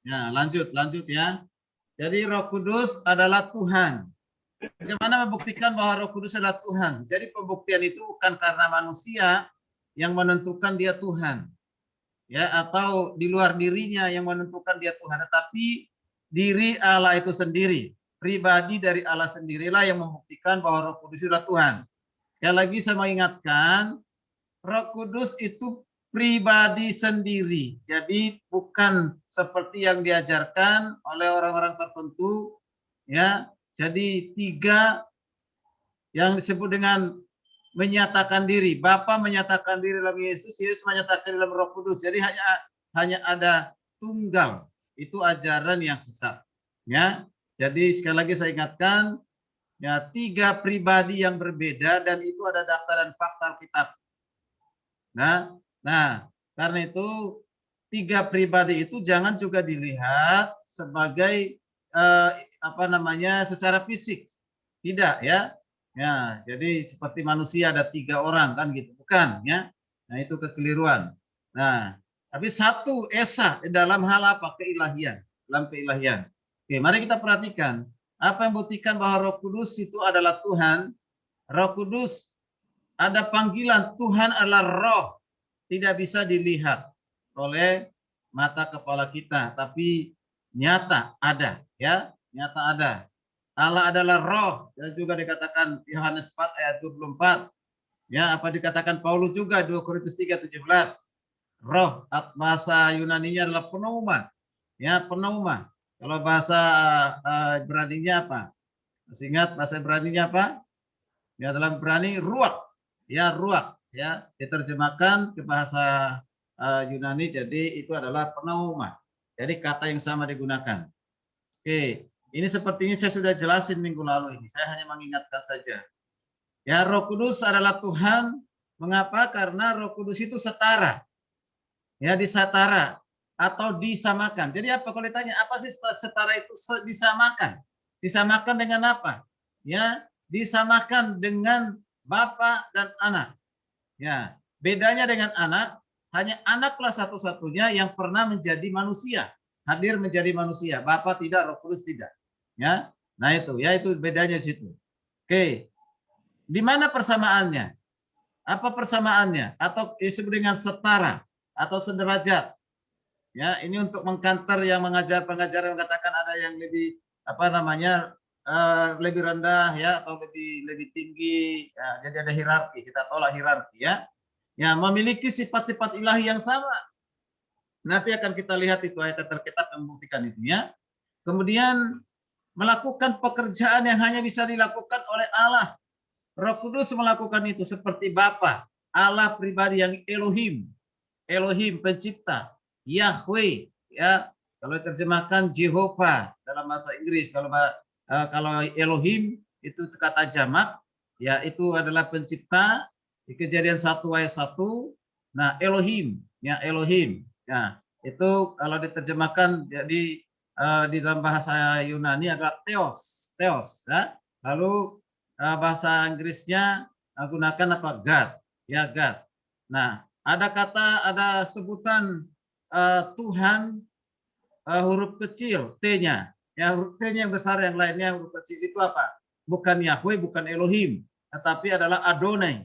Ya, lanjut ya. Jadi Roh Kudus adalah Tuhan. Bagaimana membuktikan bahwa Roh Kudus adalah Tuhan? Jadi pembuktian itu bukan karena manusia yang menentukan dia Tuhan, ya, atau di luar dirinya yang menentukan dia Tuhan, tetapi diri Allah itu sendiri, pribadi dari Allah sendirilah yang membuktikan bahwa Roh Kudus adalah Tuhan. Sekali lagi saya mengingatkan, Roh Kudus itu pribadi sendiri. Jadi bukan seperti yang diajarkan oleh orang-orang tertentu, ya. Jadi tiga yang disebut dengan menyatakan diri. Bapa menyatakan diri dalam Yesus, Yesus menyatakan dalam Roh Kudus. Jadi hanya ada tunggal. Itu ajaran yang sesat. Ya. Jadi sekali lagi saya ingatkan, ya, tiga pribadi yang berbeda dan itu ada daftar dan fakta Alkitab. Nah, karena itu tiga pribadi itu jangan juga dilihat sebagai secara fisik, tidak, ya. Ya, jadi seperti manusia ada tiga orang kan gitu, bukan, ya. Nah, itu kekeliruan. Nah, tapi satu esa dalam hal apa? Keilahian, dalam keilahian. Oke, mari kita perhatikan apa yang membuktikan bahwa Roh Kudus itu adalah Tuhan. Roh Kudus ada panggilan Tuhan adalah Roh, tidak bisa dilihat oleh mata kepala kita, tapi nyata ada, ya, nyata ada. Allah adalah Roh, dan juga dikatakan Yohanes 4 ayat 24. Ya, apa dikatakan Paulus juga 2 Korintus 3:17. Roh, bahasa Yunaninya adalah pneuma. Ya, pneuma. Kalau bahasa Ibraninya apa? Masih ingat bahasa Ibraninya apa? Ya, dalam Ibrani ruach. Ya, ruach, ya, diterjemahkan ke bahasa Yunani, jadi itu adalah pneuma. Jadi kata yang sama digunakan. Oke, ini sepertinya saya sudah jelasin minggu lalu ini. Saya hanya mengingatkan saja. Ya, Roh Kudus adalah Tuhan. Mengapa? Karena Roh Kudus itu setara. Ya, disetara atau disamakan. Jadi apa kalau ditanya apa sih setara itu disamakan? Disamakan dengan apa? Ya, disamakan dengan Bapa dan Anak. Ya, bedanya dengan anak, hanya anaklah satu-satunya yang pernah menjadi manusia, hadir menjadi manusia. Bapa tidak, Roh Kudus tidak. Ya, nah itu, ya itu bedanya di situ. Oke, di mana persamaannya? Apa persamaannya? Atau disebut dengan setara atau sederajat? Ya, ini untuk mengkanter yang mengajar pengajar yang mengatakan ada yang lebih lebih rendah, ya, atau lebih tinggi. Ya, jadi ada hierarki. Kita tolak hierarki, ya. Ya, memiliki sifat-sifat ilahi yang sama. Nanti akan kita lihat itu ayat Alkitab yang membuktikan itu, ya. Kemudian melakukan pekerjaan yang hanya bisa dilakukan oleh Allah. Roh Kudus melakukan itu seperti Bapa, Allah pribadi yang Elohim, Elohim pencipta, Yahweh, ya. Kalau diterjemahkan Jehovah dalam bahasa Inggris, kalau Elohim itu kata jamak, ya, itu adalah pencipta. Di Kejadian 1 ayat 1. Nah, Elohim, ya, Elohim. Ya, itu kalau diterjemahkan jadi di dalam bahasa Yunani adalah Theos, Theos, ya. Lalu bahasa Inggrisnya gunakan apa? God, ya, God. Nah, ada sebutan Tuhan huruf kecil T-nya. Ya, huruf T-nya yang besar, yang lainnya huruf kecil. Itu apa? Bukan Yahweh, bukan Elohim, tetapi adalah Adonai.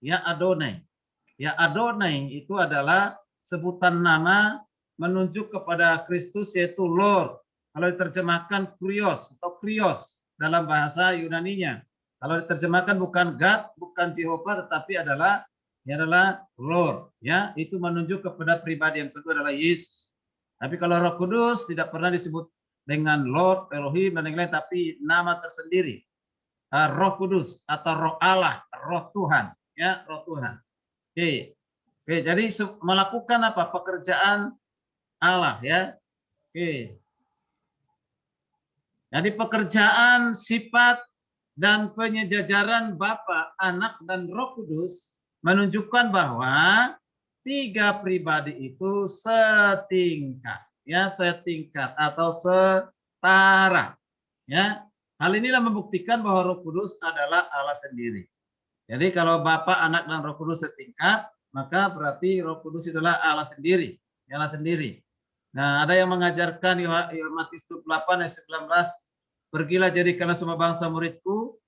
Ya, Adonai. Ya, Adonai itu adalah sebutan nama menunjuk kepada Kristus, yaitu Lord. Kalau diterjemahkan Kurios atau Krios dalam bahasa Yunaninya. Kalau diterjemahkan bukan God, bukan Jehovah, tetapi adalah Lord. Ya, itu menunjuk kepada pribadi yang kedua adalah Yesus. Tapi kalau Roh Kudus tidak pernah disebut dengan Lord, Elohim dan yang lain, tapi nama tersendiri. Roh Kudus atau Roh Allah, Roh Tuhan, ya, Roh Tuhan. Oke. Oke, jadi melakukan apa? Pekerjaan Allah, ya. Oke. Jadi pekerjaan, sifat dan penyejajaran Bapa, Anak dan Roh Kudus menunjukkan bahwa tiga pribadi itu setingkat, ya, setingkat atau setara, ya. Hal inilah membuktikan bahwa Roh Kudus adalah Allah sendiri. Jadi kalau Bapa, Anak dan Roh Kudus setingkat, maka berarti Roh Kudus adalah Allah sendiri, Allah sendiri. Nah, ada yang mengajarkan Matius 28 ayat 19, pergilah jadikanlah semua bangsa muridku,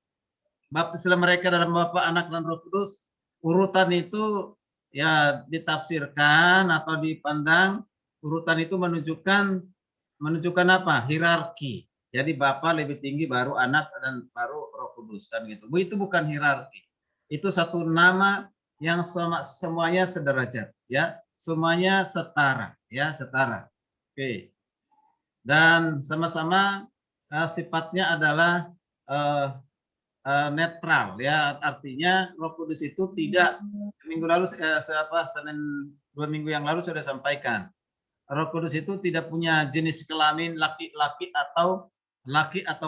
baptislah mereka dalam Bapa, Anak dan Roh Kudus. Urutan itu ya ditafsirkan atau dipandang urutan itu menunjukkan apa? Hierarki. Jadi Bapa lebih tinggi baru Anak dan baru Roh Kudus kan gitu. Itu bukan hierarki. Itu satu nama yang semuanya sederajat ya. Semuanya setara ya, setara. Oke. Dan sama-sama sifatnya adalah uh, netral ya, artinya Roh Kudus itu tidak, minggu lalu Senin 2 minggu yang lalu sudah sampaikan, Roh Kudus itu tidak punya jenis kelamin laki-laki atau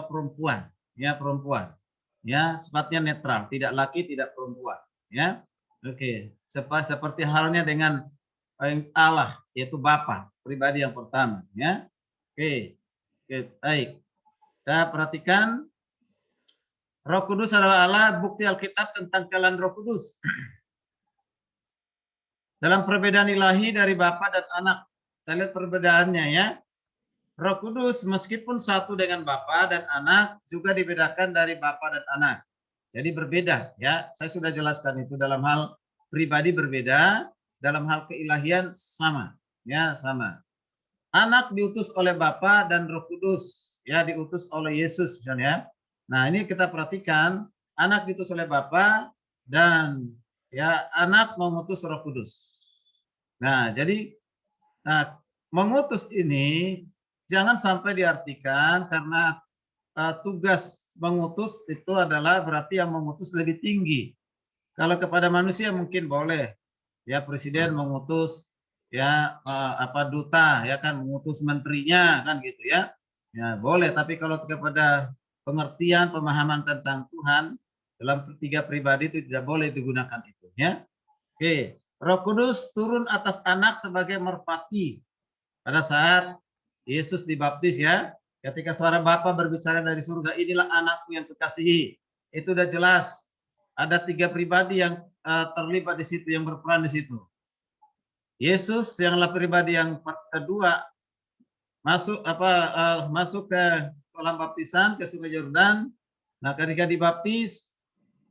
perempuan ya, perempuan ya, sifatnya netral, tidak laki tidak perempuan ya. Oke, seperti halnya dengan Allah yaitu Bapa pribadi yang pertama ya. Oke, oke, baik, kita perhatikan Roh Kudus adalah Allah. Bukti Alkitab tentang kelan Roh Kudus. Dalam perbedaan ilahi dari Bapa dan Anak. Kita lihat perbedaannya ya. Roh Kudus meskipun satu dengan Bapa dan Anak juga dibedakan dari Bapa dan Anak. Jadi berbeda ya. Saya sudah jelaskan itu, dalam hal pribadi berbeda, dalam hal keilahian sama. Ya, sama. Anak diutus oleh Bapa dan Roh Kudus, ya diutus oleh Yesus misalnya. Nah, ini kita perhatikan, anak diutus oleh Bapa dan ya anak mengutus Roh Kudus. Nah, jadi mengutus ini jangan sampai diartikan karena tugas mengutus itu adalah berarti yang mengutus lebih tinggi. Kalau kepada manusia mungkin boleh, ya presiden mengutus ya duta ya kan, mengutus menterinya kan gitu ya. Ya boleh, tapi kalau kepada pengertian pemahaman tentang Tuhan dalam tiga pribadi itu tidak boleh digunakan itu ya. Oke, Roh Kudus turun atas anak sebagai merpati pada saat Yesus dibaptis ya. Ketika suara Bapa berbicara dari surga, inilah anakku yang kekasihi. Itu udah jelas. Ada tiga pribadi yang terlibat di situ, yang berperan di situ. Yesus yang pribadi yang kedua masuk ke kolam baptisan, ke Sungai Yordan. Nah, ketika dibaptis,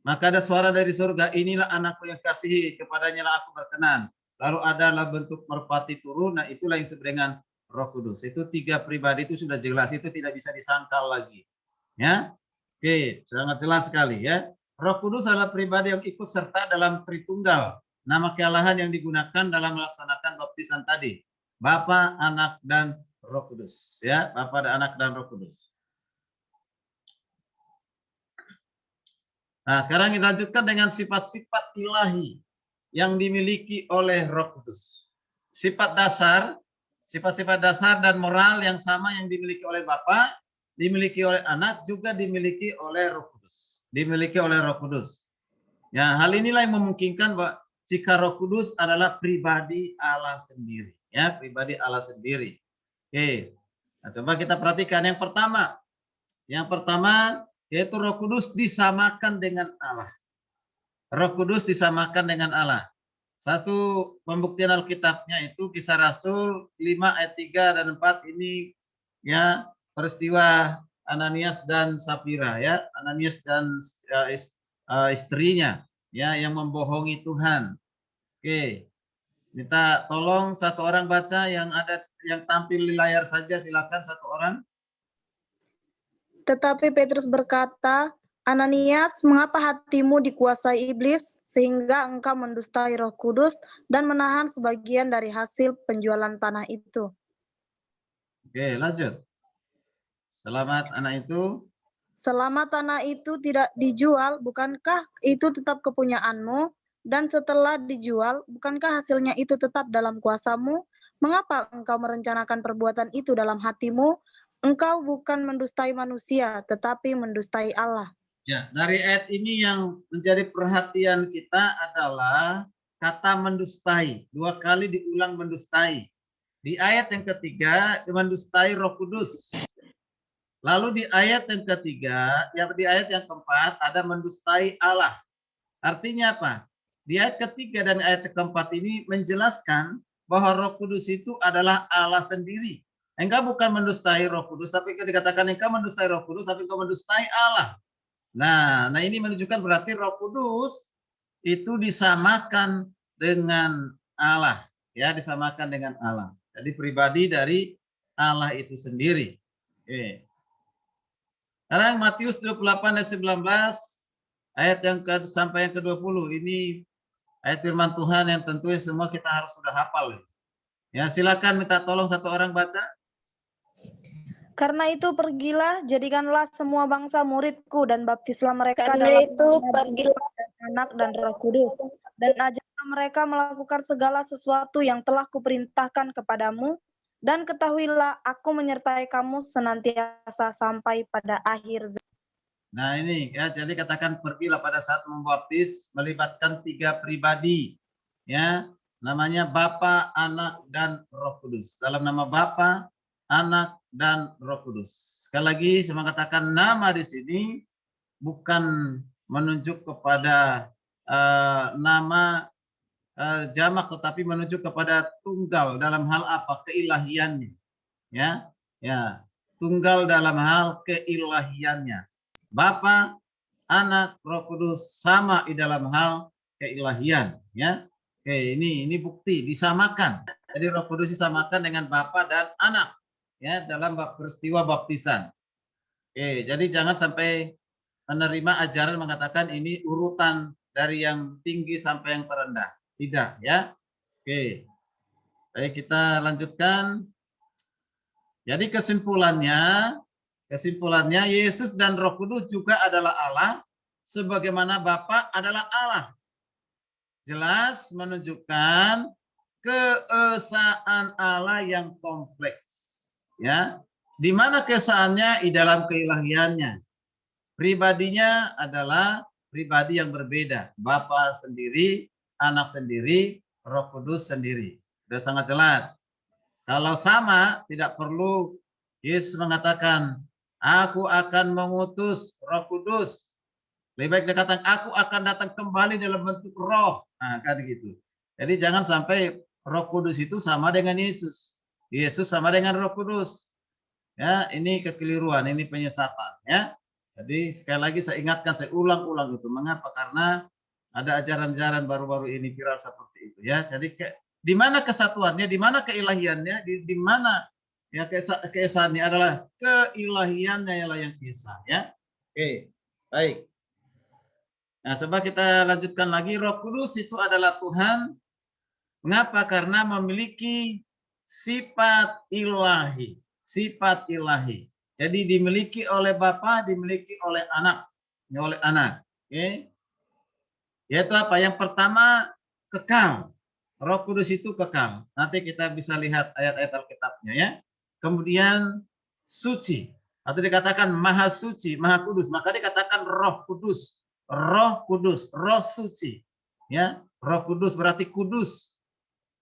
maka ada suara dari surga, inilah anakku yang kasihi, kepadanya lah aku berkenan. Lalu adalah bentuk merpati turun, nah itulah yang disebut dengan Roh Kudus. Itu tiga pribadi itu sudah jelas, itu tidak bisa disangkal lagi. Ya, oke, sangat jelas sekali ya. Roh Kudus adalah pribadi yang ikut serta dalam Tritunggal. Nama kealahan yang digunakan dalam melaksanakan baptisan tadi, Bapa, Anak, dan Roh Kudus. Ya, Bapa dan Anak dan Roh Kudus. Nah, sekarang kita lanjutkan dengan sifat-sifat ilahi yang dimiliki oleh Roh Kudus. Sifat-sifat dasar dan moral yang sama yang dimiliki oleh Bapa, dimiliki oleh Anak, juga dimiliki oleh Roh Kudus. Dimiliki oleh Roh Kudus. Ya, hal inilah yang memungkinkan bahwa jika Roh Kudus adalah pribadi Allah sendiri. Ya, pribadi Allah sendiri. Oke. Nah, coba kita perhatikan yang pertama. Yang pertama yaitu Roh Kudus disamakan dengan Allah. Roh Kudus disamakan dengan Allah. Satu pembuktian Alkitabnya itu Kisah Rasul 5 ayat 3 dan 4 ini ya, peristiwa Ananias dan Sapira ya, Ananias dan istrinya ya yang membohongi Tuhan. Oke. Minta tolong satu orang baca yang tampil di layar saja, silakan satu orang. Tetapi Petrus berkata, Ananias, mengapa hatimu dikuasai iblis sehingga engkau mendustai Roh Kudus dan menahan sebagian dari hasil penjualan tanah itu? Oke, lanjut. Selamat anak itu. Selama tanah itu tidak dijual, bukankah itu tetap kepunyaanmu? Dan setelah dijual, bukankah hasilnya itu tetap dalam kuasamu? Mengapa engkau merencanakan perbuatan itu dalam hatimu? Engkau bukan mendustai manusia, tetapi mendustai Allah. Ya, dari ayat ini yang menjadi perhatian kita adalah kata mendustai. 2 kali diulang mendustai. Di ayat yang ketiga, mendustai Roh Kudus. Lalu di ayat yang ketiga, di ayat yang keempat ada mendustai Allah. Artinya apa? Di ayat ketiga dan ayat keempat ini menjelaskan bahwa Roh Kudus itu adalah Allah sendiri. Engkau bukan mendustai Roh Kudus, tapi dikatakan engkau mendustai Roh Kudus, tapi engkau mendustai Allah. Nah ini menunjukkan berarti Roh Kudus itu disamakan dengan Allah, ya, disamakan dengan Allah. Jadi pribadi dari Allah itu sendiri. Oke. Sekarang Matius 28 ayat 19 ayat yang sampai yang ke-20. Ini ayat firman Tuhan yang tentunya semua kita harus sudah hafal. Ya, silakan minta tolong satu orang baca. Karena itu pergilah, jadikanlah semua bangsa muridku dan baptislah mereka Karena dalam itu nama pergilah Bapa dan Anak dan Roh Kudus, dan ajarlah mereka melakukan segala sesuatu yang telah kuperintahkan kepadamu, dan ketahuilah aku menyertai kamu senantiasa sampai pada akhir zaman. Nah ini ya, jadi katakan pergilah pada saat membaptis melibatkan 3 pribadi, ya, namanya Bapa, Anak, dan Roh Kudus. Dalam nama Bapa, Anak, dan Roh Kudus. Sekali lagi saya mengatakan nama di sini bukan menunjuk kepada nama jamak, tetapi menunjuk kepada tunggal dalam hal apa? Keilahiannya, ya, ya, tunggal dalam hal keilahiannya. Bapa, Anak, Roh Kudus sama di dalam hal keilahian, ya. Oke, ini bukti disamakan. Jadi Roh Kudus disamakan dengan Bapa dan Anak, ya, dalam peristiwa baptisan. Oke, jadi jangan sampai menerima ajaran mengatakan ini urutan dari yang tinggi sampai yang terendah. Tidak, ya. Oke. Baik, kita lanjutkan. Jadi kesimpulannya Yesus dan Roh Kudus juga adalah Allah, sebagaimana Bapa adalah Allah. Jelas menunjukkan keesaan Allah yang kompleks, ya. Di mana keesaannya? Di dalam keilahiannya. Pribadinya adalah pribadi yang berbeda. Bapa sendiri, Anak sendiri, Roh Kudus sendiri. Sudah sangat jelas. Kalau sama, tidak perlu Yesus mengatakan, aku akan mengutus Roh Kudus. Lebih baik dia katakan, aku akan datang kembali dalam bentuk roh. Nah, kan gitu. Jadi jangan sampai Roh Kudus itu sama dengan Yesus. Yesus sama dengan Roh Kudus. Ya, ini kekeliruan, ini penyesatan, ya. Jadi sekali lagi saya ingatkan, saya ulang-ulang itu. Mengapa? Karena ada ajaran-ajaran baru-baru ini viral seperti itu, ya. Jadi di mana kesatuannya, di mana keilahiannya, di mana ya keesaannya adalah keilahiannya yang esa, ya. Oke, baik. Nah, coba kita lanjutkan lagi. Roh Kudus itu adalah Tuhan. Mengapa? Karena memiliki sifat ilahi. Sifat ilahi. Jadi dimiliki oleh Bapa, dimiliki oleh Anak. Oleh Anak. Oke. Yaitu apa? Yang pertama, kekal. Roh Kudus itu kekal. Nanti kita bisa lihat ayat-ayat Alkitabnya, ya. Kemudian suci. Atau dikatakan maha suci, maha kudus. Maka dikatakan Roh Kudus. Roh Kudus, Roh suci. Ya, Roh Kudus berarti kudus.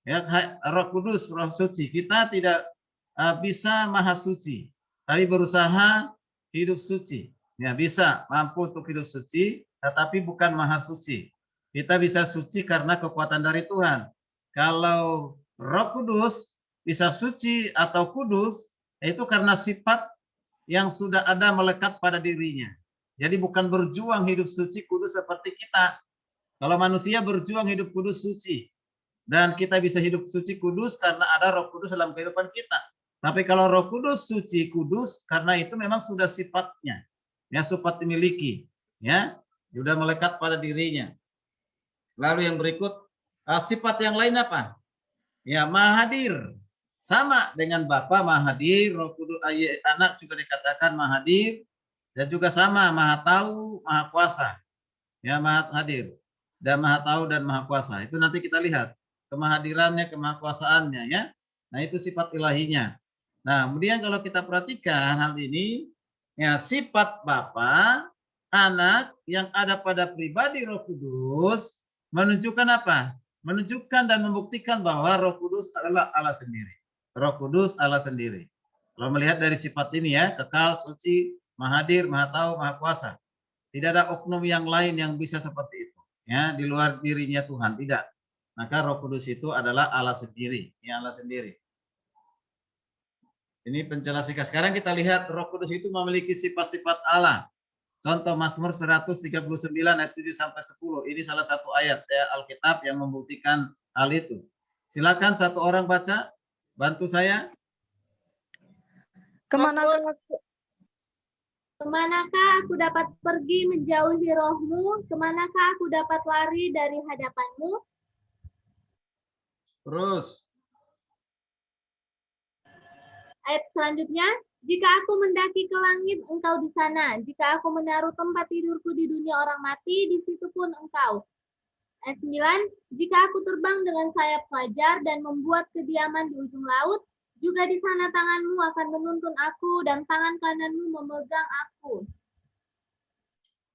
Ya, Roh Kudus, Roh suci. Kita tidak bisa maha suci, tapi berusaha hidup suci. Ya, bisa mampu untuk hidup suci, tetapi bukan maha suci. Kita bisa suci karena kekuatan dari Tuhan. Kalau Roh Kudus bisa suci atau kudus, itu karena sifat yang sudah ada melekat pada dirinya. Jadi bukan berjuang hidup suci kudus seperti kita. Kalau manusia berjuang hidup kudus suci, dan kita bisa hidup suci kudus karena ada Roh Kudus dalam kehidupan kita. Tapi kalau Roh Kudus suci kudus, karena itu memang sudah sifatnya, ya, sifat dimiliki, ya, sudah melekat pada dirinya. Lalu yang berikut, sifat yang lain apa? Ya, maha hadir. Sama dengan Bapa maha hadir, Roh Kudus, Anak juga dikatakan maha hadir, dan juga sama maha tahu, maha kuasa. Ya, maha hadir dan maha tahu dan maha kuasa. Itu nanti kita lihat kemahadirannya, kemahakuasaannya, ya. Nah, itu sifat ilahinya. Nah, kemudian kalau kita perhatikan hal ini, ya, sifat Bapa, Anak yang ada pada pribadi Roh Kudus menunjukkan apa? Menunjukkan dan membuktikan bahwa Roh Kudus adalah Allah sendiri. Roh Kudus Allah sendiri. Kalau melihat dari sifat ini, ya, kekal, suci, maha hadir, maha tahu, maha kuasa. Tidak ada oknum yang lain yang bisa seperti itu, ya, di luar dirinya Tuhan, tidak. maka Roh Kudus itu adalah Allah sendiri, ya Allah sendiri. Ini penjelasan. Sekarang kita lihat Roh Kudus itu memiliki sifat-sifat Allah. Contoh Mazmur 139 ayat 7 sampai 10. Ini salah satu ayat ya, Alkitab yang membuktikan hal itu. Silakan satu orang baca, bantu saya. Kemanakah aku dapat pergi menjauhi rohmu? Kemanakah aku dapat lari dari hadapanmu? Terus. Ayat selanjutnya, jika aku mendaki ke langit, engkau di sana. Jika aku menaruh tempat tidurku di dunia orang mati, di situ pun engkau. Ayat 9, jika aku terbang dengan sayap fajar dan membuat kediaman di ujung laut, juga di sana tanganmu akan menuntun aku dan tangan kananmu memegang aku.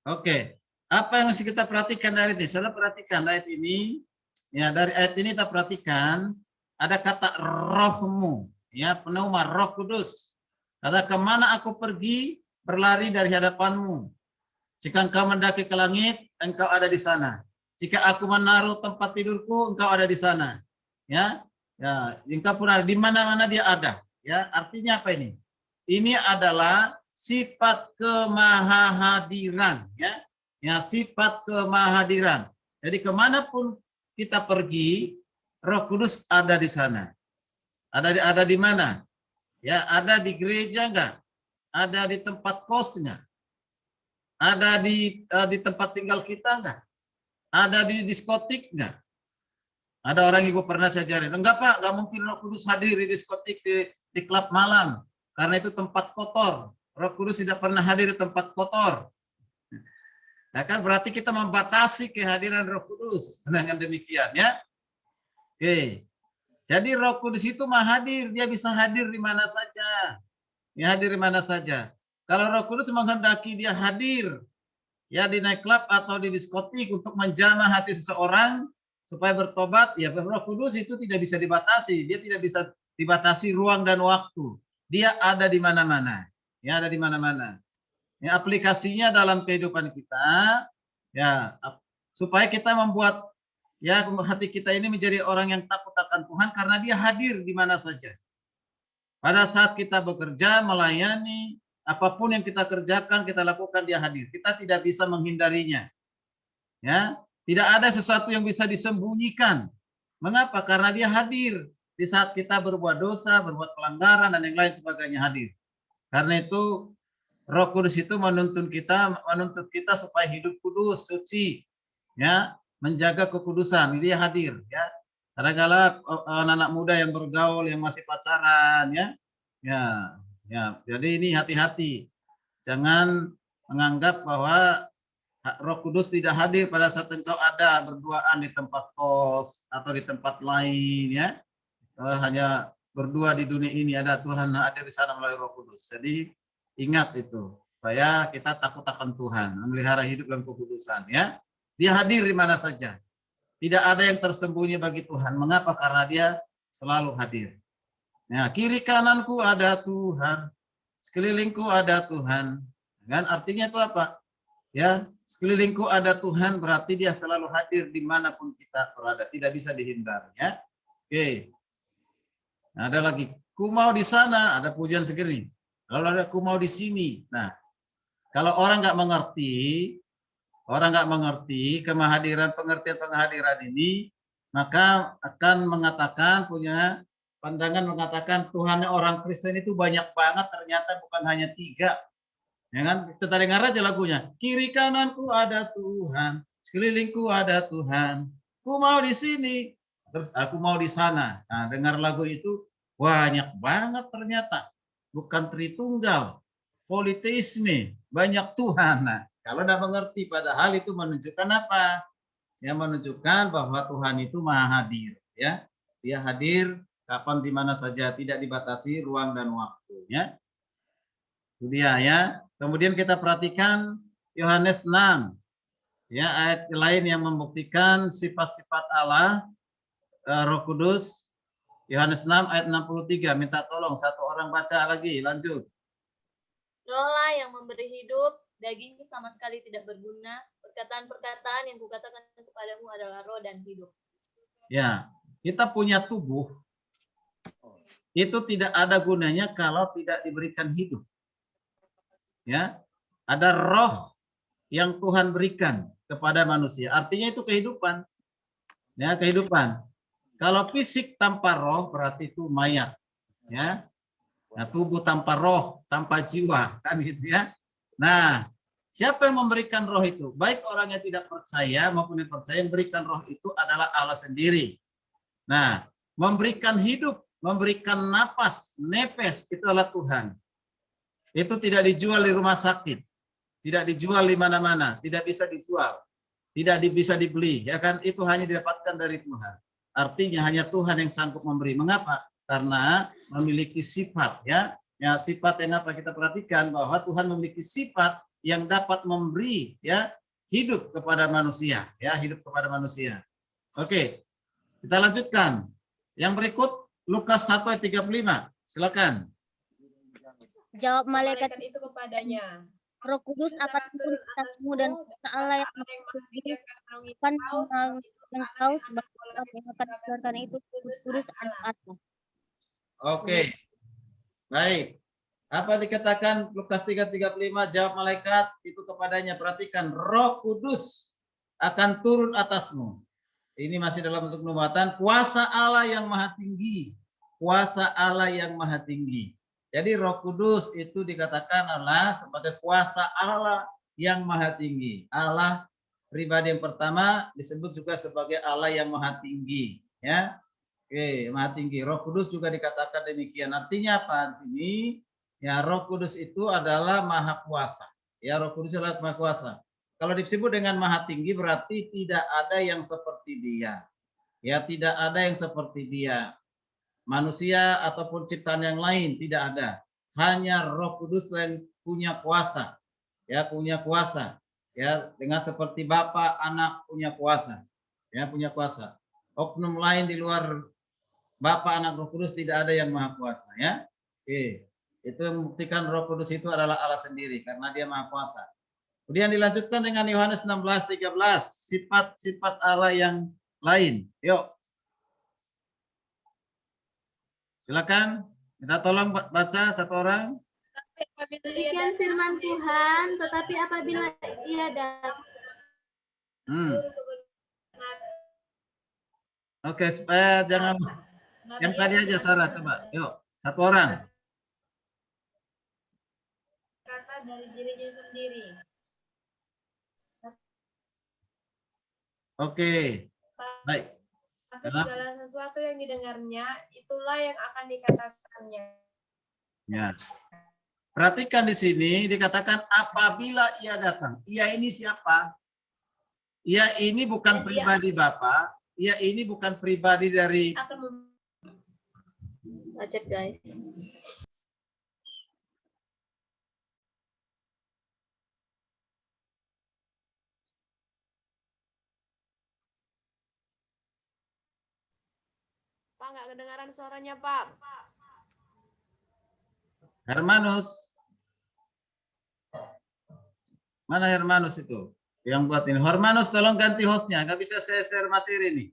Oke, apa yang harus kita perhatikan dari ini? Salah perhatikan ayat ini. Ya, dari ayat ini kita perhatikan ada kata rohmu, ya pneuma, Roh Kudus. Kata kemana aku pergi berlari dari hadapanmu. Jika engkau mendaki ke langit, engkau ada di sana. Jika aku menaruh tempat tidurku, engkau ada di sana. Ya, ya, engkau pun ada di mana-mana dia ada. Ya, artinya apa ini? Ini adalah sifat kemahahadiran, ya, ya sifat kemahahadiran. Jadi kemanapun kita pergi, Roh Kudus ada di sana. Ada di mana? Ya, ada di gereja enggak? Ada di tempat kos enggak? Ada di tempat tinggal kita enggak? Ada di diskotik enggak? Ada orang ibu pernah saya ajarin, enggak Pak, enggak mungkin Roh Kudus hadir di diskotik, di klub malam, karena itu tempat kotor. Roh Kudus tidak pernah hadir di tempat kotor. Nah kan berarti kita membatasi kehadiran Roh Kudus dengan demikian ya. Oke. Jadi Roh Kudus itu mah hadir, dia bisa hadir di mana saja. Ya hadir di mana saja. Kalau Roh Kudus menghendaki dia hadir ya di nightclub atau di diskotik untuk menjamah hati seseorang supaya bertobat, ya Roh Kudus itu tidak bisa dibatasi. Dia tidak bisa dibatasi ruang dan waktu. Dia ada di mana-mana. Ya ada di mana-mana. Ya, aplikasinya dalam kehidupan kita, ya supaya kita membuat ya hati kita ini menjadi orang yang takut akan Tuhan karena dia hadir di mana saja. Pada saat kita bekerja, melayani, apapun yang kita kerjakan, kita lakukan, dia hadir. Kita tidak bisa menghindarinya. Ya, tidak ada sesuatu yang bisa disembunyikan. Mengapa? Karena dia hadir di saat kita berbuat dosa, berbuat pelanggaran dan yang lain sebagainya hadir. Karena itu Roh Kudus itu menuntut kita supaya hidup kudus, suci, ya, menjaga kekudusan. Dia hadir, ya. Kadang-kala anak-anak muda yang bergaul, yang masih pacaran, ya, ya, ya. Jadi ini hati-hati, jangan menganggap bahwa Roh Kudus tidak hadir pada saat engkau ada berduaan di tempat kos atau di tempat lain, ya. Hanya berdua di dunia ini, ada Tuhan hadir di sana melalui Roh Kudus. Jadi ingat itu, supaya kita takut akan Tuhan, memelihara hidup dalam kekudusan, ya. Dia hadir di mana saja. Tidak ada yang tersembunyi bagi Tuhan. Mengapa? Karena dia selalu hadir. Nah, kiri kananku ada Tuhan, sekelilingku ada Tuhan. Kan artinya itu apa? Ya, sekelilingku ada Tuhan berarti dia selalu hadir dimanapun kita berada, tidak bisa dihindari, ya. Oke. Nah, ada lagi, ku mau di sana, ada pujian segini. Lalu ada ku mau di sini. Nah, kalau orang nggak mengerti kemahadiran, pengertian penghadiran ini, maka akan mengatakan, punya pandangan mengatakan Tuhannya orang Kristen itu banyak banget, ternyata bukan hanya 3. Ya kan? Kita dengar aja lagunya. Kiri kananku ada Tuhan, sekelilingku ada Tuhan. Ku mau di sini, terus aku mau di sana. Nah, dengar lagu itu banyak banget ternyata. Bukan Tritunggal, politeisme, banyak Tuhan. Nah, kalau tidak mengerti, padahal itu menunjukkan apa? Ya menunjukkan bahwa Tuhan itu maha hadir. Ya, dia hadir kapan di mana saja, tidak dibatasi ruang dan waktu. Ya, itu dia ya. Kemudian kita perhatikan Yohanes 6. Ya, ayat lain yang membuktikan sifat-sifat Allah, Roh Kudus. Yohanes 6 ayat 63. Minta tolong satu orang baca lagi, lanjut. Rohlah yang memberi hidup, daging sama sekali tidak berguna. Perkataan-perkataan yang kukatakan kepadamu adalah roh dan hidup. Ya, kita punya tubuh itu tidak ada gunanya kalau tidak diberikan hidup. Ya, ada roh yang Tuhan berikan kepada manusia. Artinya itu kehidupan. Ya, kehidupan. Kalau fisik tanpa roh berarti itu mayat. Ya, nah, tubuh tanpa roh, tanpa jiwa, kan gitu ya. Nah, siapa yang memberikan roh itu? Baik orang yang tidak percaya maupun yang percaya, yang berikan roh itu adalah Allah sendiri. Nah, memberikan hidup, memberikan napas, nefes, itu adalah Tuhan. Itu tidak dijual di rumah sakit, tidak dijual di mana-mana, tidak bisa dijual, tidak bisa dibeli, ya kan? Itu hanya didapatkan dari Tuhan. Artinya hanya Tuhan yang sanggup memberi. Mengapa? Karena memiliki sifat, ya. Ya, sifat yang apa kita perhatikan bahwa Tuhan memiliki sifat yang dapat memberi, ya, hidup kepada manusia, ya, hidup kepada manusia. Oke, kita lanjutkan. Yang berikut Lukas 1 ayat 35. Silakan. Jawab malaikat itu kepadanya, Roh Kudus akan turun atasmu dan kuasa Allah yang Maha Tinggi akan menaungi engkau sebagai orang yang akan dikeluarkan itu kudus anak Allah. Oke. Baik. Apa dikatakan Lukas 3:35? Jawab malaikat itu kepadanya. Perhatikan, Roh Kudus akan turun atasmu. Ini masih dalam bentuk nubuatan. Kuasa Allah yang Maha Tinggi. Kuasa Allah yang Maha Tinggi. Jadi Roh Kudus itu dikatakan adalah sebagai kuasa Allah yang Maha Tinggi. Allah pribadi yang pertama disebut juga sebagai Allah yang Maha Tinggi. Ya, oke, Maha Tinggi. Roh Kudus juga dikatakan demikian. Artinya apa di sini? Ya, Roh Kudus itu adalah Maha Kuasa. Ya, Roh Kudus adalah Maha Kuasa. Kalau disebut dengan Maha Tinggi berarti tidak ada yang seperti Dia. Ya, tidak ada yang seperti Dia. Manusia ataupun ciptaan yang lain tidak ada. Hanya Roh Kudus yang punya kuasa. Ya, punya kuasa. Ya, dengan seperti Bapa, Anak punya kuasa. Ya, punya kuasa. Oknum lain di luar Bapa, Anak, Roh Kudus tidak ada yang Maha Kuasa, ya. Oke. Itu membuktikan Roh Kudus itu adalah Allah sendiri karena Dia Maha Kuasa. Kemudian dilanjutkan dengan Yohanes 16:13, sifat-sifat Allah yang lain. Yuk. Silakan, kita tolong baca satu orang. Demikian firman Tuhan, tetapi apabila ia datang. Oke, supaya jangan yang tadi aja Sarah, coba. Yuk, satu orang. Kata dari dirinya sendiri. Oke, baik. Tapi segala sesuatu yang didengarnya, itulah yang akan dikatakannya. Ya. Perhatikan di sini dikatakan apabila ia datang. Ia ini siapa? Ia ini bukan pribadi Bapa. Ia ini bukan pribadi dari. Macet guys. Pak, nggak kedengaran suaranya, Pak. Hermanus. Mana Hermanus itu? Yang buat ini. Hermanus tolong ganti hostnya. Nggak bisa saya share materi nih.